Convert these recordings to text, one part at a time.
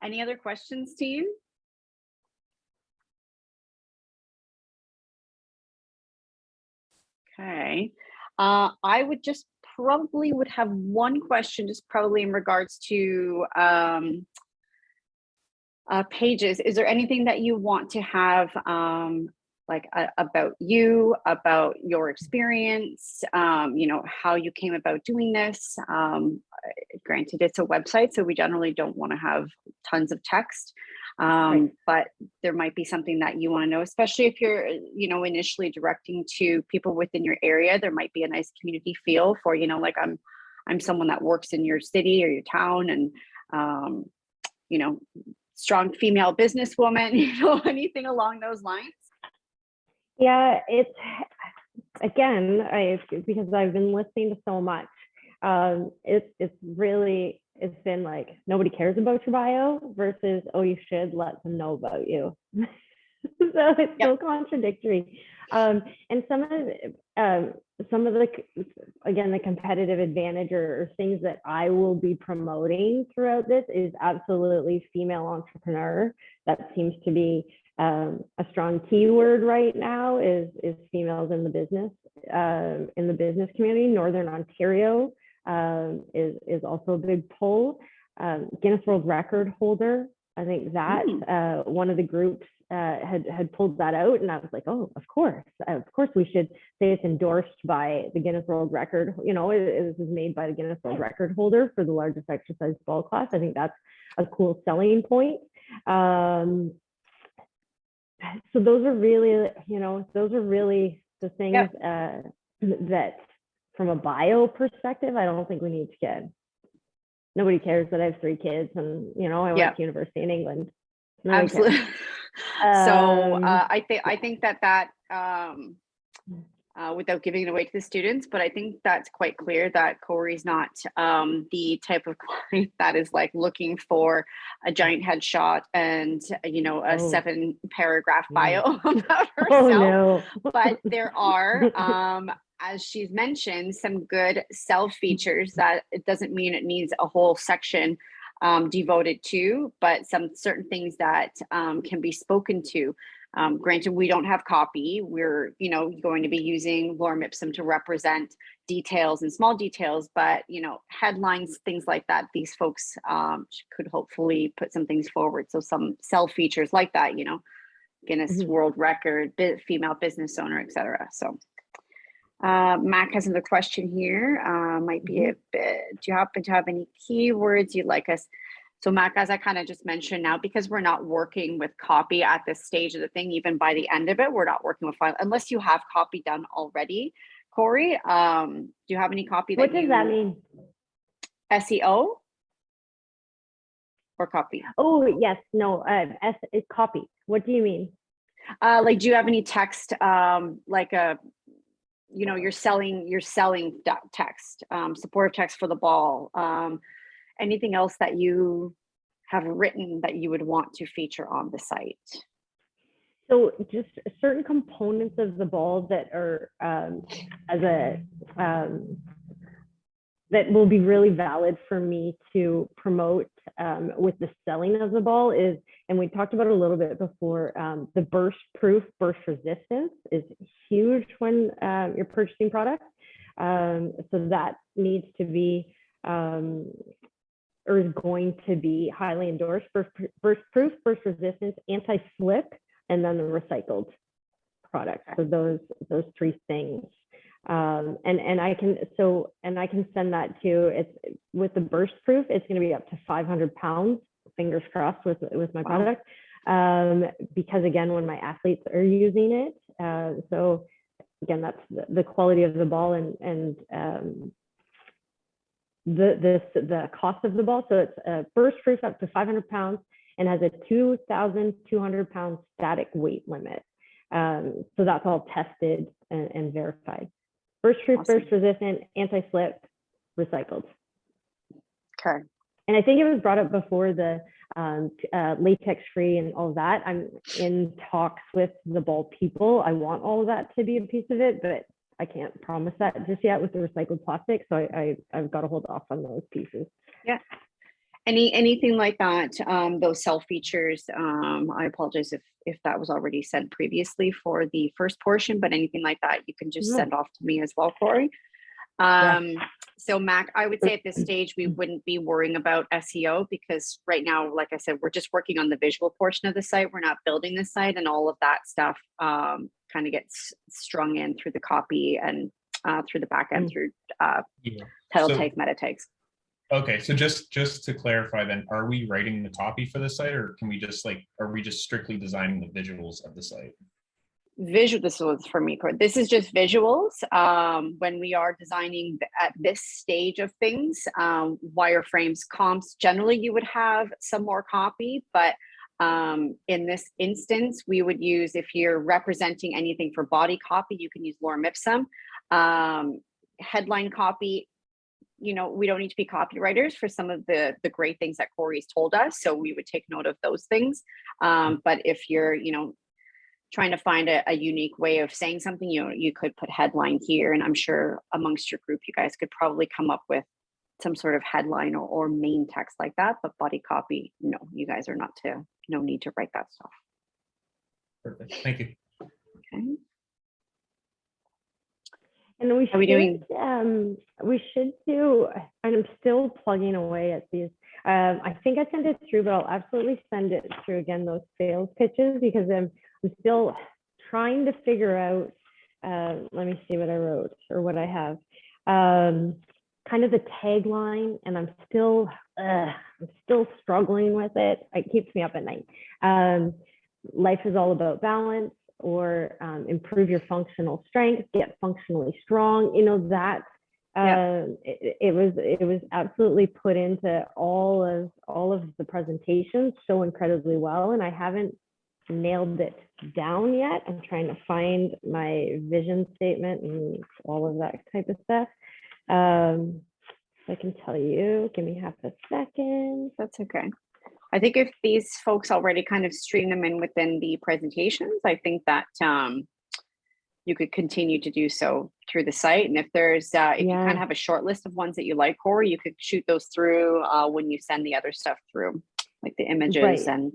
Any other questions, team? Okay. I would just probably would have one question, just probably in regards to pages. Is there anything that you want to have about you, about your experience, how you came about doing this? Granted, it's a website, so we generally don't want to have tons of text. Right. But there might be something that you want to know, especially if you're, initially directing to people within your area. There might be a nice community feel for, like I'm someone that works in your city or your town, and strong female businesswoman, anything along those lines. Yeah, it's again, because I've been listening to so much. It's been like nobody cares about your bio versus, oh, you should let them know about you. So it's so contradictory. And some of the again, the competitive advantage or things that I will be promoting throughout this is absolutely female entrepreneur. That seems to be a strong keyword right now is females in the business community. Northern Ontario is also a big pull. Guinness World Record holder. I think that one of the groups had pulled that out, and I was like, oh, of course we should say it's endorsed by the Guinness World Record. It was made by the Guinness World Record holder for the largest exercise ball class. I think that's a cool selling point. So those are really the things that from a bio perspective, I don't think we need to get. Nobody cares that I have 3 kids and, I went to university in England. Nobody Absolutely. cares. So I think that without giving it away to the students, but I think that's quite clear that Corey's not the type of client that is like looking for a giant headshot and a 7-paragraph bio about herself. Oh, no. But there are, as she's mentioned, some good self features that it doesn't mean it needs a whole section devoted to, but some certain things that can be spoken to. Granted, we don't have copy. We're, going to be using lorem ipsum to represent details and small details, but, headlines, things like that, these folks could hopefully put some things forward. So some self features like that, Guinness World Record, female business owner, etc. So Mac has another question here. Might be a bit, do you happen to have any keywords you'd like us? So Mac, as I kind of just mentioned now, because we're not working with copy at this stage of the thing, even by the end of it, we're not working with file, unless you have copy done already. Corey, do you have any copy? What does that mean? SEO or copy? Oh, yes. No, it's copy. What do you mean? Do you have any text, you're selling text, supportive text for the ball, anything else that you have written that you would want to feature on the site? So just certain components of the ball that are that will be really valid for me to promote with the selling of the ball is, and we talked about it a little bit before, the burst proof, burst resistance is huge when you're purchasing products. So that needs to be, or is going to be highly endorsed. Burst proof, burst resistance, anti-slip, and then the recycled product. So those 3 things. And I can send that to, it's with the burst proof, it's going to be up to 500 pounds, fingers crossed with my product. Because again, when my athletes are using it, so again, that's the quality of the ball and the cost of the ball. So it's burst proof up to 500 pounds and has a 2,200 pound static weight limit. So that's all tested and verified. Burst proof, awesome. Burst resistant, anti-slip, recycled. Okay. And I think it was brought up before, the latex free and all that. I'm in talks with the ball people. I want all of that to be a piece of it, but I can't promise that just yet with the recycled plastic. So I've got to hold off on those pieces. Yeah. Anything like that, those self features, I apologize if that was already said previously for the first portion, but anything like that, you can just No. send off to me as well, Corey. Yeah. So Mac, I would say at this stage, we wouldn't be worrying about SEO because right now, like I said, we're just working on the visual portion of the site. We're not building the site, and all of that stuff kind of gets strung in through the copy and through the back end through Yeah. title So- tags, meta tags. Okay, so just to clarify then, are we writing the copy for the site, or can we just like, are we just strictly designing the visuals of the site? Visual, this was for me, Corey. This is just visuals. When we are designing at this stage of things, wireframes, comps, generally you would have some more copy, but in this instance, we would use, if you're representing anything for body copy, you can use lorem ipsum. Headline copy, you know, we don't need to be copywriters for some of the great things that Corey's told us, so we would take note of those things. But if you're, you know, trying to find a unique way of saying something, you know, you could put headline here, and I'm sure amongst your group, you guys could probably come up with some sort of headline or main text like that. But body copy, no, you guys are no need to write that stuff. Perfect, thank you. Okay. And we How are we doing? we should do, and I'm still plugging away at these. I think I sent it through, but I'll absolutely send it through again, those sales pitches, because I'm still trying to figure out, let me see what I wrote or what I have, kind of the tagline, and I'm still struggling with it. It keeps me up at night. Life is all about balance, or improve your functional strength, get functionally strong. You know, that it was absolutely put into all of the presentations so incredibly well, and I haven't nailed it down yet. I'm trying to find my vision statement and all of that type of stuff. I can tell you, give me half a second. That's okay. I think if these folks already kind of stream them in within the presentations, I think that you could continue to do so through the site. And if there's, if you kind of have a short list of ones that you like, Corey, you could shoot those through when you send the other stuff through, like the images and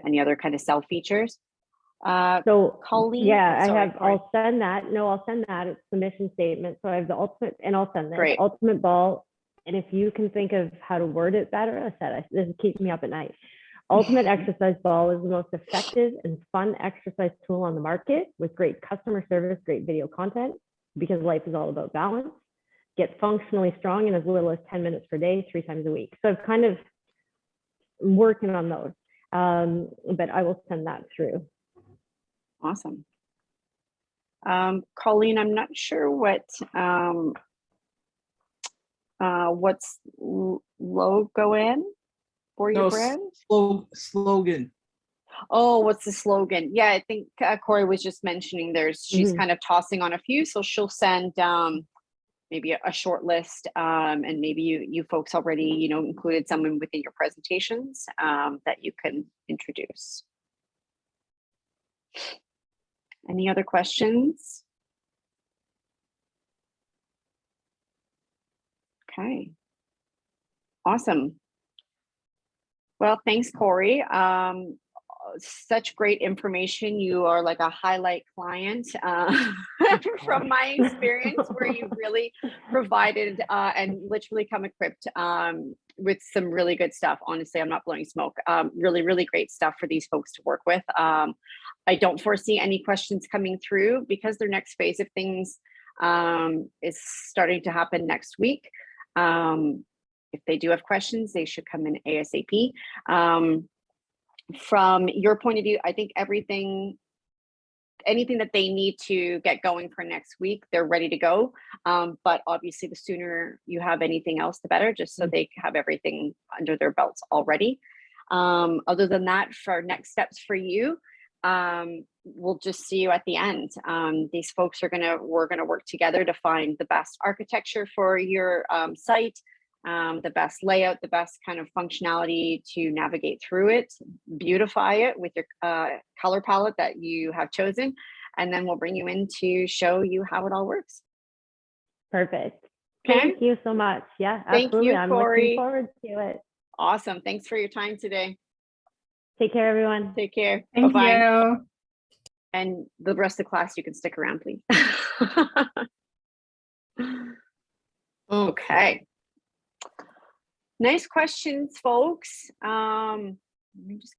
any other kind of self features. So Colleen, yeah, sorry, I'll send that. No, I'll send that. It's the mission statement. So I have the ultimate, and I'll send this ultimate ball. And if you can think of how to word it better, I said, this keeps me up at night. Ultimate Exercise Ball is the most effective and fun exercise tool on the market, with great customer service, great video content, because life is all about balance. Get functionally strong in as little as 10 minutes per day, 3 times a week. So I've kind of working on those, but I will send that through. Awesome. Colleen, I'm not sure what's logo in for your brand? Slogan. Oh, what's the slogan? Yeah, I think Corey was just mentioning she's kind of tossing on a few, so she'll send maybe a short list, and maybe you folks already, you know, included someone within your presentations that you can introduce. Any other questions? Okay. Awesome. Well, thanks, Corey. Such great information. You are like a highlight client from my experience, where you really provided and literally come equipped with some really good stuff. Honestly, I'm not blowing smoke. Really, really great stuff for these folks to work with. I don't foresee any questions coming through because their next phase of things is starting to happen next week. If they do have questions, they should come in ASAP. From your point of view, I think anything that they need to get going for next week, they're ready to go. But obviously, the sooner you have anything else, the better, just so they have everything under their belts already. Other than that, for next steps for you, we'll just see you at the end. These folks we're gonna work together to find the best architecture for your site, the best layout, the best kind of functionality to navigate through it, beautify it with your color palette that you have chosen, and then we'll bring you in to show you how it all works. Perfect. Okay, Thank you so much. Yeah, Thank absolutely. you, I'm Corey. looking forward to it. awesome. Thanks for your time today. Take care, everyone. Take care. Thank Bye-bye. you. And the rest of the class, you can stick around, please. Okay. Nice questions, folks. Let me just